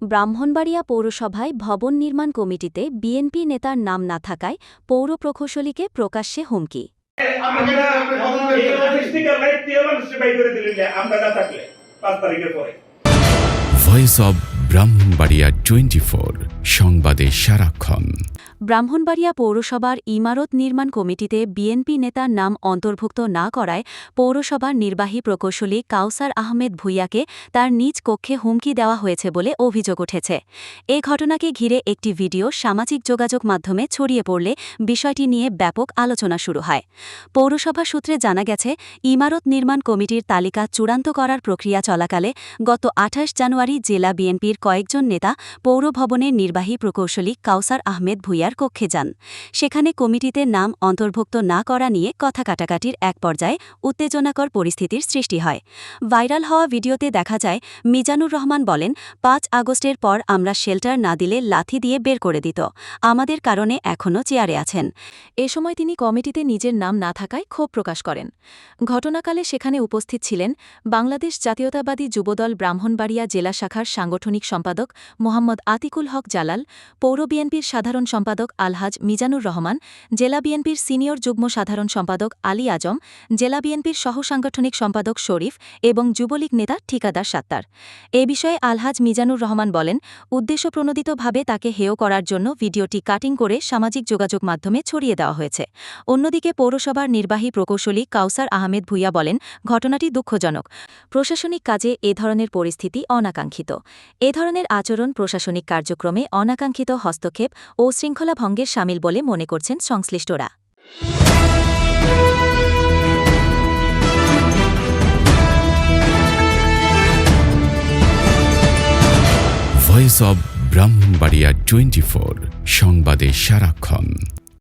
ব্রাহ্মণবাড়িয়া পৌরসভায় ভবন নির্মাণ কমিটিতে বিএনপি নেতার নাম না থাকায় পৌর প্রকৌশলীকে প্রকাশ্যে হুমকি। ভয়েস অব ব্রাহ্মণবাড়িয়া 24 সংবাদে সারাক্ষণ। ব্রাহ্মণবাড়িয়া পৌরসভার ইমারত নির্মাণ কমিটিতে বিএনপি নেতার নাম অন্তর্ভুক্ত না করায় পৌরসভার নির্বাহী প্রকৌশলী কাউসার আহমেদ ভূঁইয়াকে তার নিজ কক্ষে হুমকি দেওয়া হয়েছে বলে অভিযোগ উঠেছে। এ ঘটনাকে ঘিরে একটি ভিডিও সামাজিক যোগাযোগ মাধ্যমে ছড়িয়ে পড়লে বিষয়টি নিয়ে ব্যাপক আলোচনা শুরু হয়। পৌরসভা সূত্রে জানা গেছে, ইমারত নির্মাণ কমিটির তালিকা চূড়ান্ত করার প্রক্রিয়া চলাকালে গত ২৮ জানুয়ারি জেলা বিএনপির কয়েকজন নেতা পৌর ভবনের নির্বাহী প্রকৌশলী কাউসার আহমেদ ভূঁইয়ার কক্ষে যান। সেখানে কমিটিতে নাম অন্তর্ভুক্ত না করা নিয়ে কথা কাটাকাটির এক পর্যায়ে উত্তেজনাকর পরিস্থিতির সৃষ্টি হয়। ভাইরাল হওয়া ভিডিওতে দেখা যায়, মিজানুর রহমান বলেন, ৫ আগস্টের পর আমরা শেল্টার না দিলে লাথি দিয়ে বের করে দিত, আমাদের কারণে এখনও চেয়ারে আছেন। এ সময় তিনি কমিটিতে নিজের নাম না থাকায় ক্ষোভ প্রকাশ করেন। ঘটনাকালে সেখানে উপস্থিত ছিলেন বাংলাদেশ জাতীয়তাবাদী যুবদল ব্রাহ্মণবাড়িয়া জেলা শাখার সাংগঠনিক সম্পাদক মোহাম্মদ আতিকুল হক জালাল, পৌর বিএনপির সাধারণ সম্পাদক আলহাজ মিজানুর রহমান, জেলা বিএনপির সিনিয়র যুগ্ম সাধারণ সম্পাদক আলী আজম, জেলা বিএনপির সহসাংগঠনিক সম্পাদক শরীফ এবং যুবলীগ নেতা ঠিকাদার সাত্তার। এ বিষয়ে আলহাজ মিজানুর রহমান বলেন, উদ্দেশ্যপ্রণোদিতভাবে তাকে হেয় করার জন্য ভিডিওটি কাটিং করে সামাজিক যোগাযোগ মাধ্যমে ছড়িয়ে দেওয়া হয়েছে। অন্যদিকে পৌরসভার নির্বাহী প্রকৌশলী কাউসার আহমেদ ভূঁইয়া বলেন, ঘটনাটি দুঃখজনক। প্রশাসনিক কাজে এ ধরনের পরিস্থিতি অনাকাঙ্ক্ষিত। এ ধরনের আচরণ প্রশাসনিক কার্যক্রমে অনাকাঙ্ক্ষিত হস্তক্ষেপ ও শৃঙ্খলা ভঙ্গের শামিল বলে মনে করছেন সংশ্লিষ্টরা। ভয়েস অব ব্রাহ্মণবাড়িয়া 24 সংবাদে সারাক্ষণ।